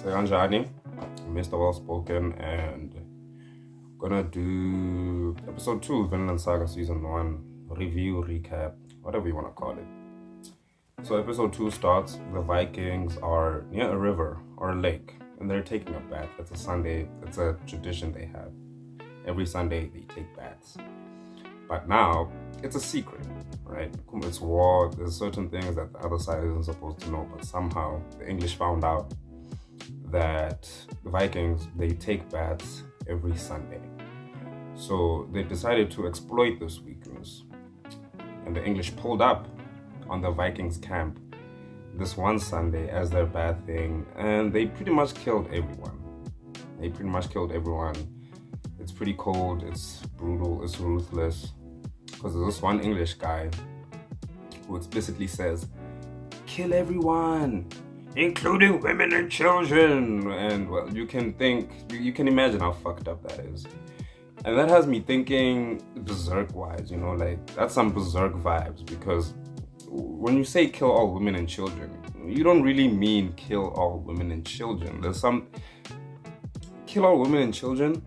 Saga, Mr.Well.Spoken, and gonna do episode 2, Vinland Saga season 1, review, recap, whatever you want to call it. So episode 2 starts, the Vikings are near a river or a lake, and they're taking a bath. It's a Sunday, it's a tradition they have. Every Sunday they take baths. But now, it's a secret, right? It's war, there's certain things that the other side isn't supposed to know, but somehow the English found out that the Vikings, they take baths every Sunday. So they decided to exploit this weakness. And the English pulled up on the Vikings camp this one Sunday as they're bathing, and they pretty much killed everyone. It's pretty cold, it's brutal, it's ruthless. Because there's this one English guy who explicitly says, kill everyone, including women and children. And well, you can imagine how fucked up that is. And that has me thinking berserk-wise, like that's some berserk vibes, because when you say kill all women and children, you don't really mean kill all women and children. Kill all women and children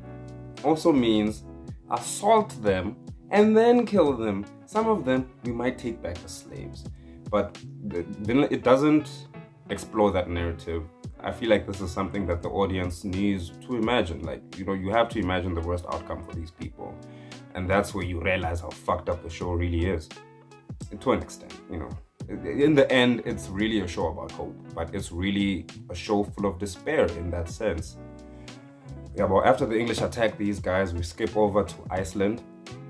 also means assault them and then kill them. Some of them we might take back as slaves, but it doesn't explore that narrative. I feel like this is something that the audience needs to imagine. You have to imagine the worst outcome for these people, and that's where you realize how fucked up the show really is, to an extent. In the end, it's really a show about hope, but it's really a show full of despair in that sense. Yeah, well, after the English attack these guys, we skip over to Iceland.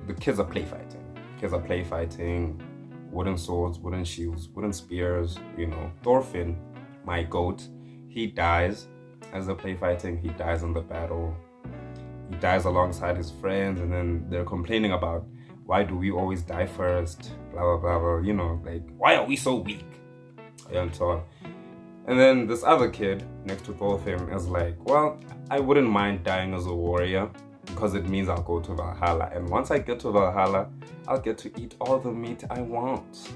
The kids are play fighting. Wooden swords, wooden shields, wooden spears. Thorfinn, my goat, he dies as they're play fighting. He dies in the battle. He dies alongside his friends, and then they're complaining about, why do we always die first? Blah, blah, blah, blah. Why are we so weak? And so on. And then this other kid next to Thorfinn is like, well, I wouldn't mind dying as a warrior, because it means I'll go to Valhalla. And once I get to Valhalla, I'll get to eat all the meat I want.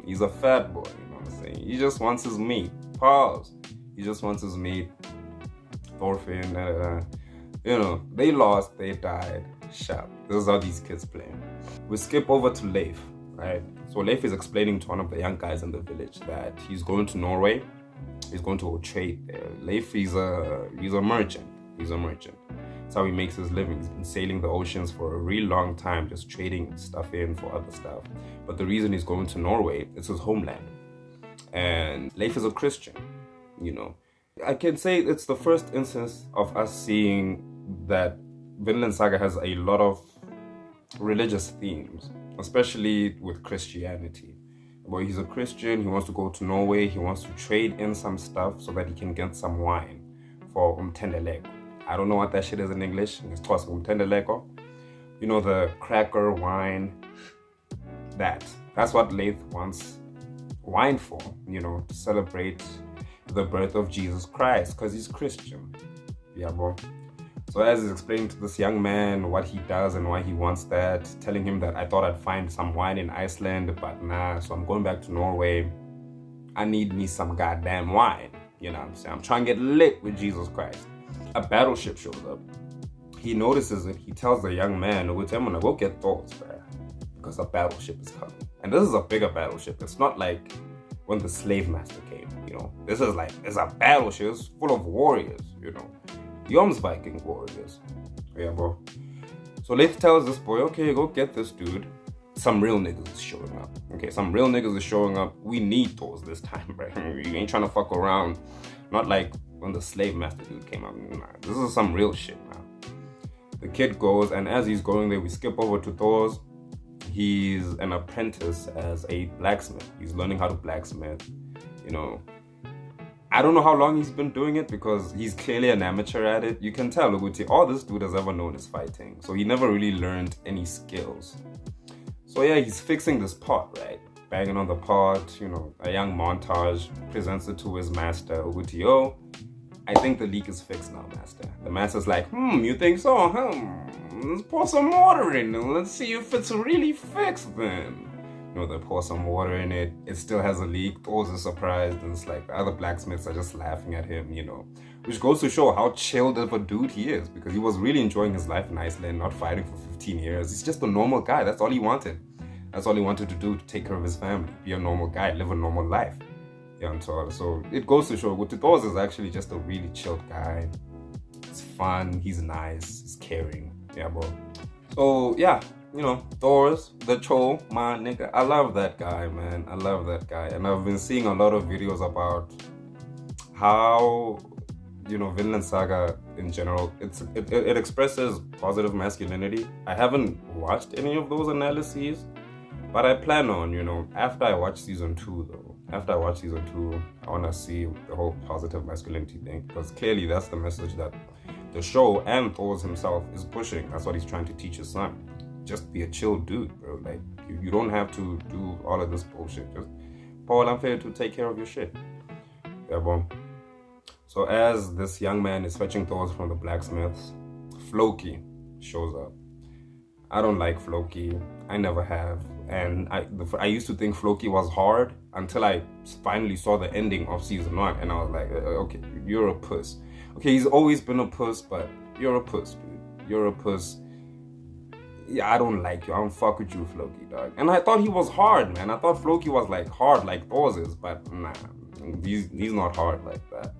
He's a fat boy, you know what I'm saying? He just wants his meat. Pause. He just wants his meat. Thorfinn, they lost, they died. Sharp. This is how these kids play. We skip over to Leif, right? So Leif is explaining to one of the young guys in the village that he's going to Norway. He's going to trade there. Leif, he's a merchant. That's how he makes his living. He's been sailing the oceans for a really long time, just trading stuff in for other stuff. But the reason he's going to Norway, it's his homeland. And Leif is a Christian, I can say it's the first instance of us seeing that Vinland Saga has a lot of religious themes, especially with Christianity. Well, he's a Christian, he wants to go to Norway, he wants to trade in some stuff so that he can get some wine for umtendeleko. I don't know what that shit is in English. It's tossed umtendeleko. The cracker wine. That's what Leif wants wine for, to celebrate the birth of Jesus Christ, because he's Christian. Yeah, bro. So as he's explaining to this young man what he does and why he wants that, telling him that I thought I'd find some wine in Iceland, but nah, so I'm going back to Norway. I need me some goddamn wine. You know what I'm saying? I'm trying to get lit with Jesus Christ. A battleship shows up. He notices it. He tells the young man, I'm gonna go get Thor's, bruh, because a battleship is coming. And this is a bigger battleship. It's not like when the slave master came, This is it's a battleship. It's full of warriors, Yom's Viking warriors. Yeah, bro. So Leif tells this boy, okay, go get this dude. Some real niggas is showing up. Okay, some real niggas is showing up. We need Thors this time, bro. You ain't trying to fuck around. Not like when the slave master dude came up. Nah, this is some real shit now. The kid goes, and as he's going there, we skip over to Thor's. He's an apprentice as a blacksmith. He's learning how to blacksmith. I don't know how long he's been doing it, because he's clearly an amateur at it. You can tell, all this dude has ever known is fighting. So he never really learned any skills. So yeah, he's fixing this pot, right? Banging on the pot, a young montage presents it to his master. I think the leak is fixed now, master. The master's like, you think so, Let's pour some water in and let's see if it's really fixed then. they pour some water in it. It still has a leak. Thor's is surprised, and it's like the other blacksmiths are just laughing at him, which goes to show how chilled of a dude he is, because he was really enjoying his life in Iceland, not fighting for 15 years. He's just a normal guy. That's all he wanted. That's all he wanted to do, to take care of his family, be a normal guy, live a normal life. So it goes to show Thor is actually just a really chilled guy. He's fun, he's nice, he's caring. Yeah, bro. So yeah, Thor's the troll, my nigga. I love that guy, man. I love that guy. And I've been seeing a lot of videos about how, Vinland Saga in general, it expresses positive masculinity. I haven't watched any of those analyses, but I plan on, after I watch season 2 though. After I watch season 2, I want to see the whole positive masculinity thing, because clearly that's the message that the show and Thor himself is pushing. That's what he's trying to teach his son. Just be a chill dude, bro. Like, you don't have to do all of this bullshit. Just, Paul, I'm fair to take care of your shit. Yeah, boom. So as this young man is fetching Thor from the blacksmiths, Floki shows up. I don't like Floki. I never have. And I used to think Floki was hard until I finally saw the ending of season 1, and I was like, okay, you're a puss. Okay, he's always been a puss, but you're a puss, dude. You're a puss. Yeah, I don't like you. I don't fuck with you, Floki, dog. And I thought he was hard, man. I thought Floki was like hard like Thor's is, but nah, he's not hard like that.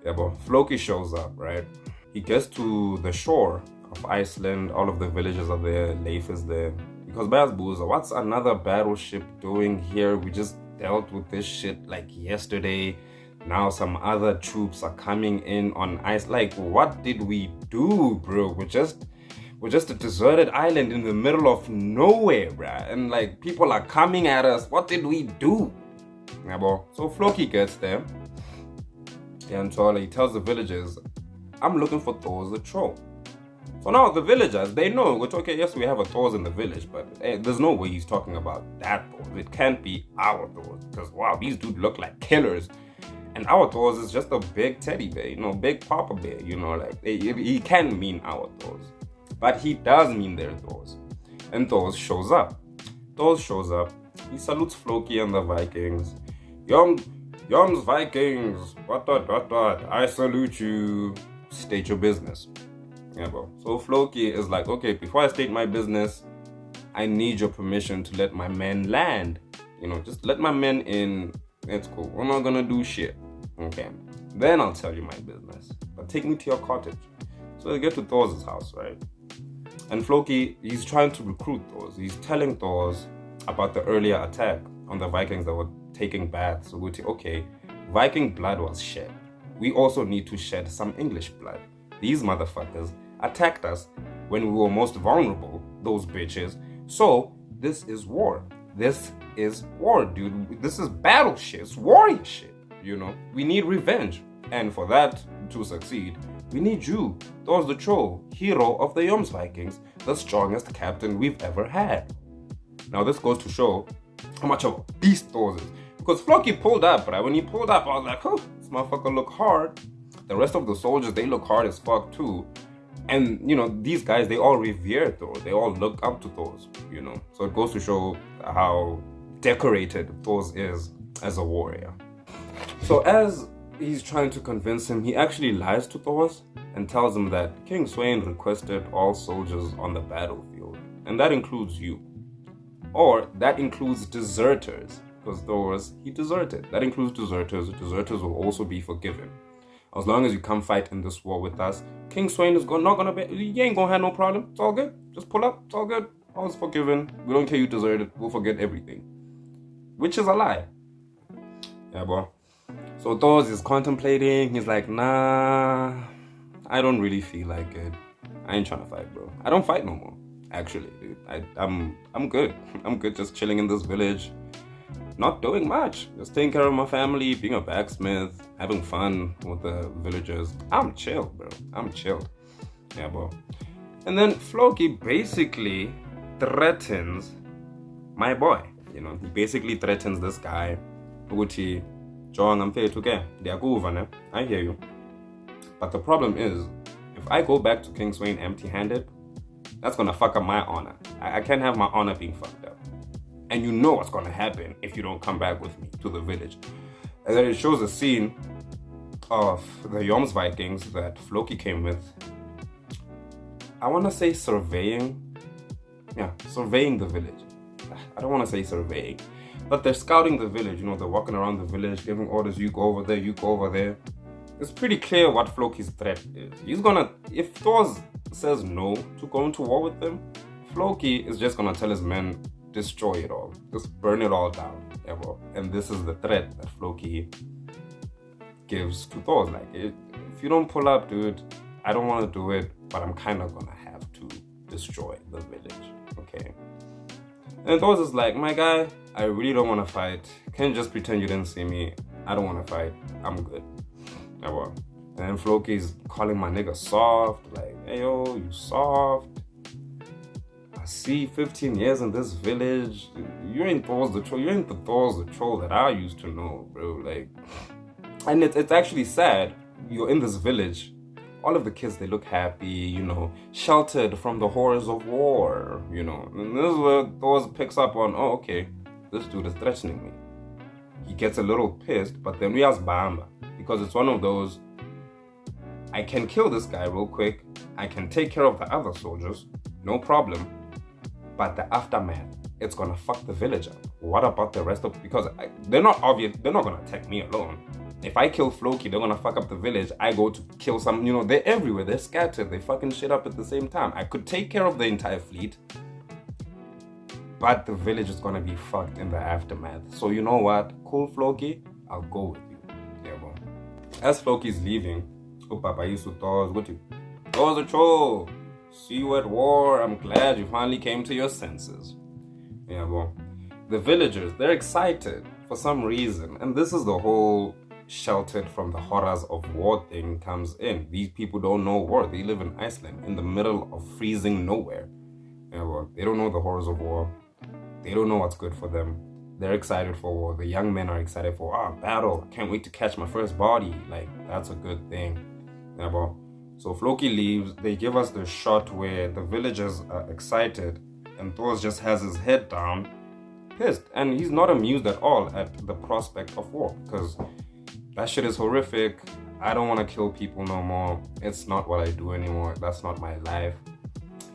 Yeah, but Floki shows up, right? He gets to the shore of Iceland. All of the villages are there. Leif is there. Because Bazbooza, what's another battleship doing here? We just dealt with this shit like yesterday. Now some other troops are coming in on ice. Like, what did we do, bro? We're just a deserted island in the middle of nowhere, bruh. And like, people are coming at us. What did we do? Yeah, bro. So Floki gets there. And so he tells the villagers, I'm looking for Thor the troll. So now the villagers, they know, okay, yes, we have a Thor in the village, but there's no way he's talking about that Thor. It can't be our Thor, because wow, these dudes look like killers. And our Thor is just a big teddy bear, big papa bear, like he can mean our Thors. But he does mean their Thors. And Thor shows up. He salutes Floki and the Vikings. Yom's Vikings, what, I salute you. State your business. Yeah, bro. So Floki is like, okay, before I state my business, I need your permission to let my men land. Just let my men in. It's cool. We're not gonna do shit. Okay. Then I'll tell you my business. But take me to your cottage. So they get to Thor's house, right? And Floki, he's trying to recruit Thor. He's telling Thor about the earlier attack on the Vikings that were taking baths. So okay, Viking blood was shed. We also need to shed some English blood. These motherfuckers attacked us when we were most vulnerable, those bitches. So this is war. This is war, dude. This is battle shit. It's warrior shit, We need revenge. And for that to succeed, we need you, Thor the troll, hero of the Yom's Vikings, the strongest captain we've ever had. Now this goes to show how much of a beast Thor is. Because Floki pulled up, right? When he pulled up, I was like, oh, this motherfucker look hard. The rest of the soldiers, they look hard as fuck too. And, these guys, they all revere Thor. They all look up to Thor, So it goes to show how decorated Thor is as a warrior. So as he's trying to convince him, he actually lies to Thor and tells him that King Sweyn requested all soldiers on the battlefield. And that includes you. Or that includes deserters. Because Thor, he deserted. That includes deserters. Deserters will also be forgiven. As long as you come fight in this war with us, King Sweyn is not gonna be. You ain't gonna have no problem. It's all good. Just pull up. It's all good. All's forgiven. We don't care you deserted. We'll forget everything. Which is a lie. Yeah, bro. So Thor is contemplating. He's like, nah, I don't really feel like it. I ain't trying to fight, bro. I don't fight no more. Actually, dude. I'm good. I'm good just chilling in this village. Not doing much. Just taking care of my family, being a blacksmith, having fun with the villagers. I'm chill, bro. I'm chilled. Yeah, bro. And then Floki basically threatens my boy. He basically threatens this guy. Uguti, John, I'm fair to get. I hear you. But the problem is, if I go back to King Sweyn empty-handed, that's gonna fuck up my honor. I can't have my honor being fucked up. and you know what's gonna happen if you don't come back with me to the village. And then it shows a scene of the Jomsvikings that Floki came with. I want to say surveying the village. I don't want to say surveying, but they're scouting the village. They're walking around the village, giving orders. You go over there, you go over there. It's pretty clear what Floki's threat is. If Thor says no to going to war with them, Floki is just gonna tell his men, destroy it all, just burn it all down. Yeah, bro. And this is the threat that Floki gives to Thor. Like, if you don't pull up, dude, I don't want to do it, but I'm kind of gonna have to destroy the village, okay? And Thor is like, my guy, I really don't want to fight. Can't just pretend you didn't see me. I don't want to fight. I'm good. Yeah, well. And then Floki's calling my nigga soft, like, hey yo, you soft. I see 15 years in this village. You ain't Thor's the troll. You ain't the Thor's the troll that I used to know, bro. Like, and it's actually sad. You're in this village. All of the kids, they look happy, sheltered from the horrors of war, And this is where Thor picks up on, oh, okay, this dude is threatening me. He gets a little pissed, but then we ask Bamba, because it's one of those, I can kill this guy real quick, I can take care of the other soldiers, no problem, but the aftermath, it's gonna fuck the village up. What about the rest of, because they're not gonna attack me alone. If I kill Floki, they're gonna fuck up the village. I go to kill some, they're everywhere. They're scattered. They fucking shit up at the same time. I could take care of the entire fleet, but the village is gonna be fucked in the aftermath. So you know what? Cool, Floki, I'll go with you. Yeah, bro. As Floki's leaving, Thor's a troll. See you at war. I'm glad you finally came to your senses. Yeah, bro. The villagers, they're excited for some reason. And this is the whole sheltered from the horrors of war thing comes in. These people don't know war. They live in Iceland in the middle of freezing nowhere. Yeah, well, they don't know the horrors of war. They don't know what's good for them. They're excited for war. The young men are excited for battle. Can't wait to catch my first body. Like, that's a good thing. Yeah, well, so Floki leaves. They give us the shot where the villagers are excited and Thor just has his head down, pissed. And he's not amused at all at the prospect of war, because that shit is horrific. I don't want to kill people no more. It's not what I do anymore. That's not my life.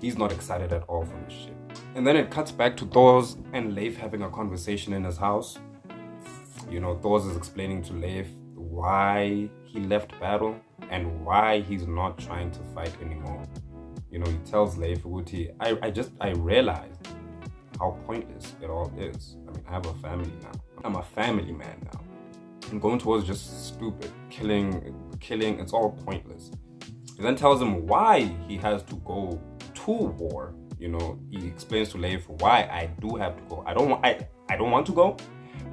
He's not excited at all for this shit. And then it cuts back to Thor's and Leif having a conversation in his house. Thor's is explaining to Leif why he left battle and why he's not trying to fight anymore. He tells Leif, I realized how pointless it all is. I mean, I have a family now. I'm a family man now. And going towards just stupid. Killing, it's all pointless. He then tells him why he has to go to war. He explains to Leif why I do have to go. I don't want to go,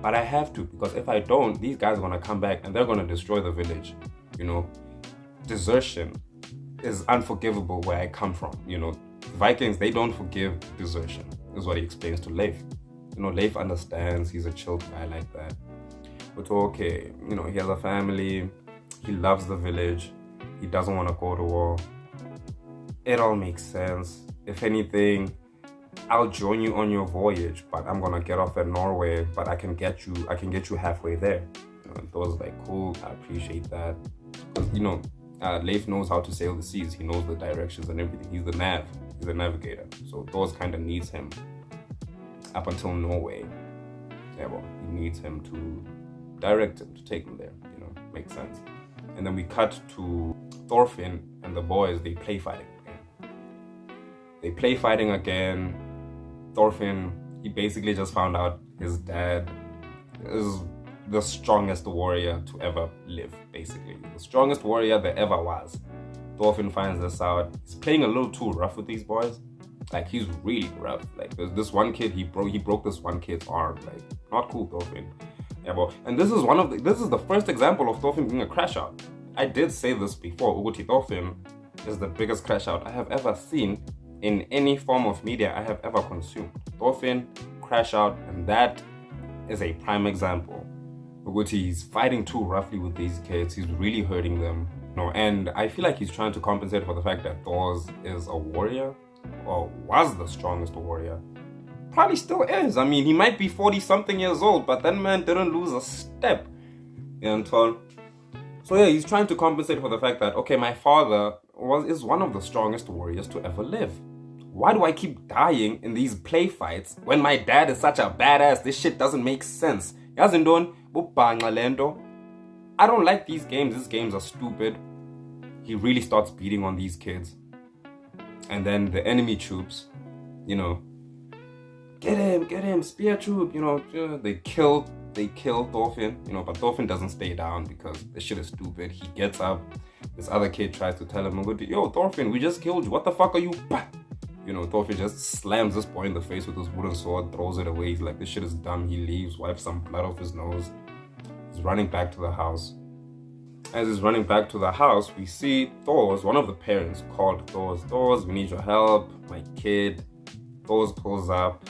but I have to, because if I don't, these guys are gonna come back and they're gonna destroy the village. Desertion is unforgivable where I come from. Vikings, they don't forgive desertion, is what he explains to Leif. Leif understands. He's a chill guy like that. But okay, he has a family, he loves the village, he doesn't want to go to war. It all makes sense. If anything, I'll join you on your voyage, but I'm gonna get off at Norway, but I can get you halfway there. And Thor's like, cool, I appreciate that. Because, Leif knows how to sail the seas, he knows the directions and everything. He's a navigator. So Thor's kind of needs him up until Norway. Yeah, well, he needs him to direct him, to take him there, makes sense. And then we cut to Thorfinn and the boys. They play fighting again. Thorfinn, he basically just found out his dad is the strongest warrior to ever live, basically. The strongest warrior there ever was. Thorfinn finds this out. He's playing a little too rough with these boys. Like, he's really rough. Like, there's this one kid, he broke this one kid's arm. Like, not cool, Thorfinn. Yeah, but, and this is the first example of Thorfinn being a crash out. I did say this before. Uguti Thorfinn is the biggest crash out I have ever seen in any form of media I have ever consumed. Thorfinn, crash out, and that is a prime example. Uguti, he's fighting too roughly with these kids. He's really hurting them. And I feel like he's trying to compensate for the fact that Thor is a warrior, or was the strongest warrior. Probably still is. I mean, he might be 40-something years old, but that man didn't lose a step. So yeah, he's trying to compensate for the fact that, okay, my father is one of the strongest warriors to ever live. Why do I keep dying in these play fights when my dad is such a badass? This shit doesn't make sense. I don't like these games. These games are stupid. He really starts beating on these kids. And then the enemy troops, get him, spear troop, they kill Thorfinn, but Thorfinn doesn't stay down because this shit is stupid. He gets up, this other kid tries to tell him, yo, Thorfinn, we just killed you, what the fuck are you? Thorfinn just slams this boy in the face with his wooden sword, throws it away. He's like, this shit is dumb. He leaves, wipes some blood off his nose. He's running back to the house. As he's running back to the house, we see Thor's, one of the parents, called Thor's, we need your help, my kid. Thor's pulls up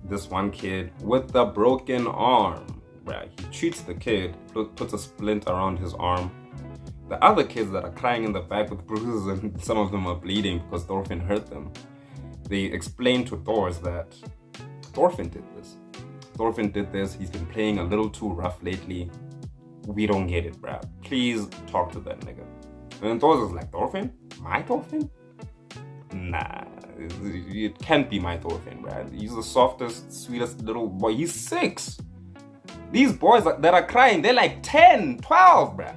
this one kid with a broken arm. Right? He treats the kid, puts a splint around his arm. The other kids that are crying in the back with bruises and some of them are bleeding because Thorfinn hurt them. They explain to Thor's that Thorfinn did this. He's been playing a little too rough lately. We don't get it, bruh. Please talk to that nigga. And then Thor's is like, Thorfinn? My Thorfinn? Nah, it can't be my Thorfinn, bruh. He's the softest, sweetest little boy. He's 6. These boys that are crying, they're like 10, 12, bruh.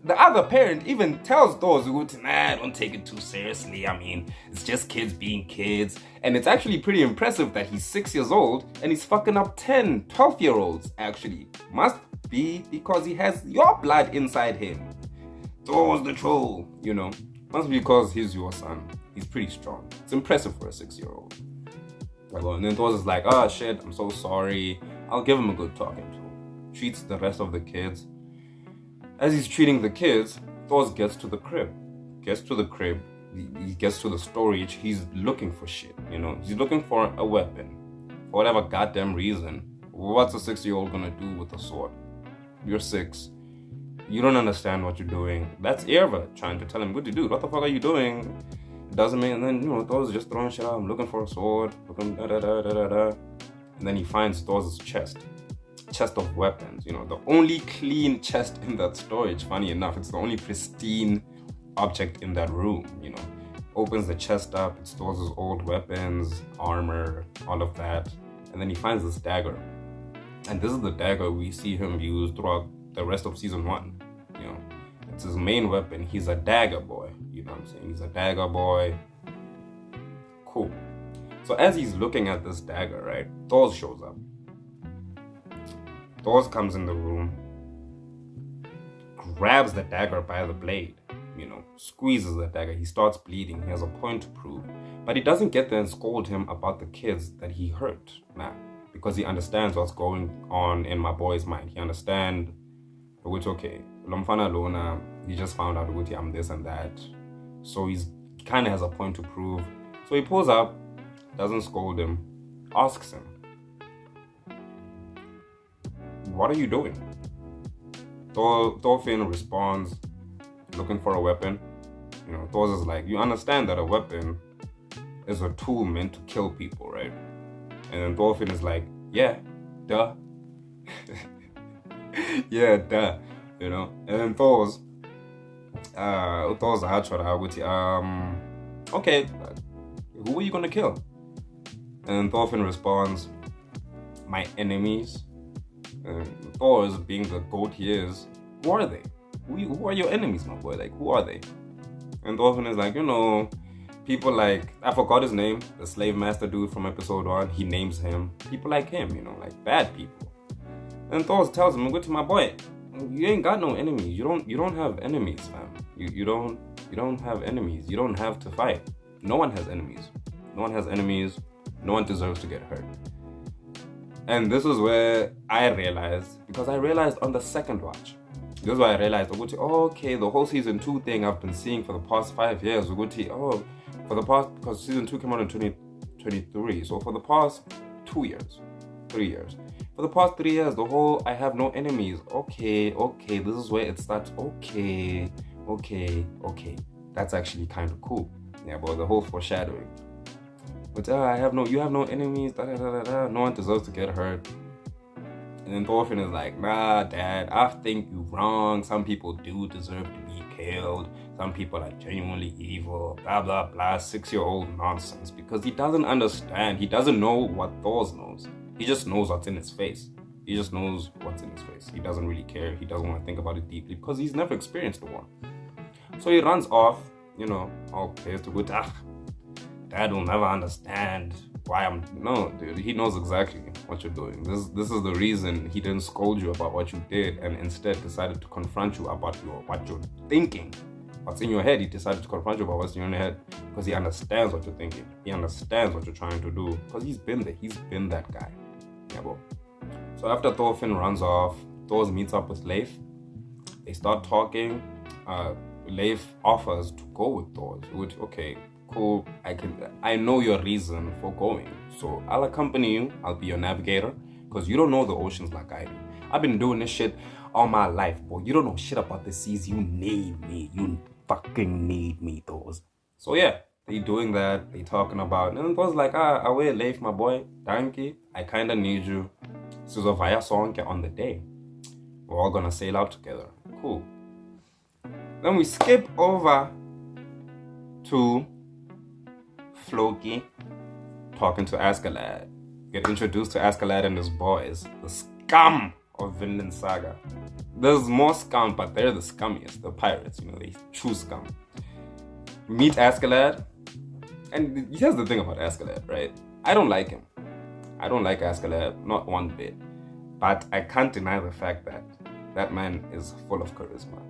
The other parent even tells Thor's, nah, don't take it too seriously. I mean, it's just kids being kids. And it's actually pretty impressive that he's 6 years old and he's fucking up 10, 12-year-olds, actually. Must be because he has your blood inside him. Thor's the troll, Must be because he's your son. He's pretty strong. It's impressive for a 6-year-old. And then Thor's is like, oh shit, I'm so sorry. I'll give him a good talking to. Treats the rest of the kids. As he's treating the kids, Thor gets to the crib. He gets to the storage. He's looking for shit, He's looking for a weapon. For whatever goddamn reason. What's a 6-year-old gonna do with a sword? You're 6. You don't understand what you're doing. That's Irva trying to tell him, good dude, what the fuck are you doing? It doesn't mean, and then, Thor's just throwing shit out. I'm looking for a sword. Looking And then he finds Thor's chest of weapons, the only clean chest in that storage. Funny enough, it's the only pristine object in that room. Opens the chest up, it stores his old weapons, armor, all of that, and then he finds this dagger. And this is the dagger we see him use throughout the rest of season 1. It's his main weapon. He's a dagger boy. You know what I'm saying? He's a dagger boy. Cool. So as he's looking at this dagger, right, Thor shows up. Thor comes in the room, grabs the dagger by the blade, squeezes the dagger. He starts bleeding. He has a point to prove. But he doesn't get there and scold him about the kids that he hurt. Nah, because he understands what's going on in my boy's mind. He understands, which, okay, Lomfana Lona, he just found out, I'm this and that. So he kind of has a point to prove. So he pulls up, doesn't scold him, asks him, what are you doing? Thorfinn responds, looking for a weapon. Thor is like, you understand that a weapon is a tool meant to kill people, right? And then Thorfinn is like, yeah, duh. Yeah, duh. And then Thor's okay, who are you gonna kill? And Thorfinn responds, my enemies. Thor, being the goat he is, who are they? Who are your enemies, my boy? Like, who are they? And Thorfinn is like, people like, I forgot his name, the slave master dude from episode 1, he names him. People like him, like bad people. And Thor tells him, go to my boy, you ain't got no enemies. You don't have enemies, fam. You don't have enemies. You don't have to fight. No one has enemies. No one has enemies. No one deserves to get hurt. And this is where I realized, because I realized on the second watch, this is why I realized, okay, the whole season 2 thing I've been seeing for the past 5 years, because season 2 came out in 2023, so for the past 3 years. For the past 3 years, the whole, I have no enemies. Okay, this is where it starts. Okay. That's actually kind of cool. Yeah, but the whole foreshadowing. But you have no enemies, da da da da da. No one deserves to get hurt. And then Thorfinn is like, nah, Dad, I think you're wrong. Some people do deserve to be killed. Some people are genuinely evil, blah, blah, blah, 6-year-old nonsense. Because he doesn't understand. He doesn't know what Thor knows. He just knows what's in his face. He just knows what's in his face. He doesn't really care. He doesn't want to think about it deeply because he's never experienced the war. So he runs off, all players to good. Dad will never understand why no, dude, he knows exactly what you're doing. This is the reason he didn't scold you about what you did and instead decided to confront you about what you're thinking. What's in your head. He decided to confront you about what's in your head because he understands what you're thinking. He understands what you're trying to do because he's been there. He's been that guy. Yeah, bro. So after Thorfinn runs off, Thor meets up with Leif. They start talking. Leif offers to go with Thor, which, okay, cool, I know your reason for going, so I'll accompany you. I'll be your navigator because you don't know the oceans like I do. I've been doing this shit all my life, boy. You don't know shit about the seas. You need me. You fucking need me, Thors. So yeah, they doing that. They talking about, and Thor's like, away, Leif, my boy, Danke, I kinda need you. Sizovaya sonke on the day. We're all gonna sail out together. Cool. Then we skip over to Floki talking to Askeladd. Get introduced to Askeladd and his boys, the scum of Vinland Saga. There's more scum, but they're the scummiest, the pirates, they true scum. Meet Askeladd, and here's the thing about Askeladd, right? I don't like him. I don't like Askeladd, not one bit. But I can't deny the fact that that man is full of charisma.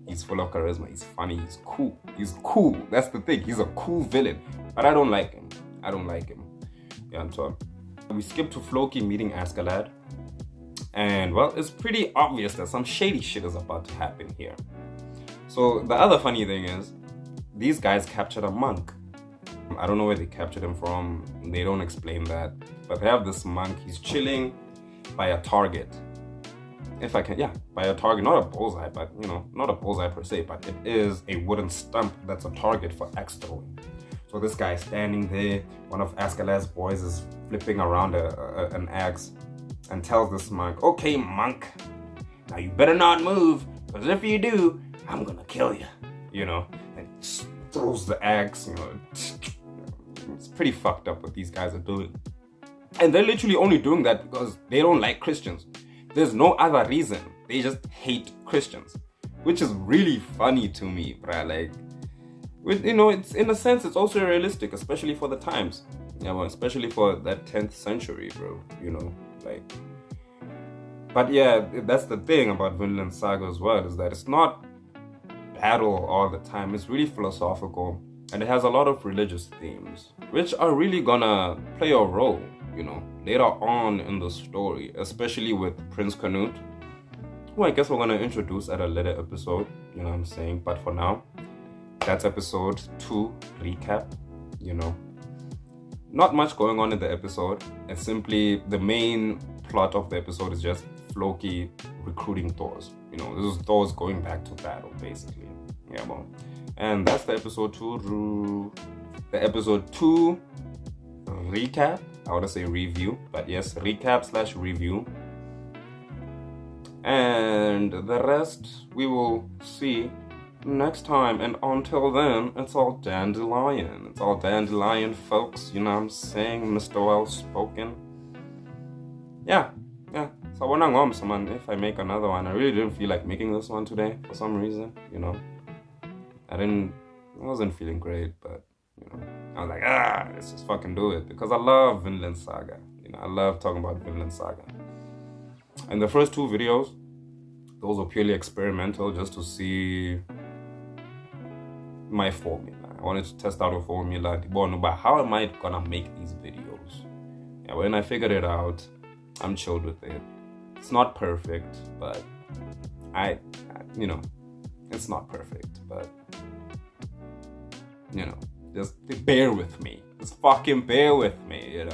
He's full of charisma. He's funny. He's cool. He's cool. That's the thing. He's a cool villain. But I don't like him. Yeah, I'm sorry. We skip to Floki meeting Askeladd. And, well, it's pretty obvious that some shady shit is about to happen here. So the other funny thing is, these guys captured a monk. I don't know where they captured him from. They don't explain that. But they have this monk. He's chilling by a target. By a target, not a bullseye, but not a bullseye per se, but it is a wooden stump that's a target for axe throwing. So this guy is standing there, one of Askeladd's boys is flipping around an axe and tells this monk, okay, monk, now you better not move, because if you do, I'm gonna kill you, and throws the axe, It's pretty fucked up what these guys are doing. And they're literally only doing that because they don't like Christians. There's no other reason. They just hate Christians, which is really funny to me, bruh. Like, it's in a sense, it's also realistic, especially for the times. Especially for that 10th century, bro. But yeah, that's the thing about Vinland Saga as well, is that it's not battle all the time. It's really philosophical, and it has a lot of religious themes, which are really gonna play a role, later on in the story, especially with Prince Canute, who I guess we're gonna introduce at a later episode, what I'm saying. But for now, that's episode 2 recap, Not much going on in the episode. It's simply the main plot of the episode is just Floki recruiting Thors. This is Thors going back to battle, basically. Yeah, well. And that's the episode 2. The episode 2 recap. I want to say review, but yes, recap/review. And the rest we will see next time. And until then, it's all dandelion. It's all dandelion, folks. What I'm saying? Mr.Well.Spoken. Yeah. So when I'm man, if I make another one, I really didn't feel like making this one today for some reason. I wasn't feeling great, but I was like, let's just fucking do it, because I love Vinland Saga. I love talking about Vinland Saga. And the first 2 videos, those were purely experimental, just to see my formula. I wanted to test out a formula, but how am I gonna make these videos? Yeah, when I figured it out, I'm chilled with it. It's not perfect, but it's not perfect, but just bear with me. Just fucking bear with me,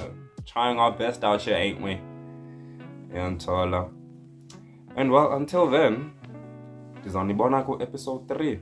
Trying our best out here, ain't we? And well, until then, this is only Bonako episode 3.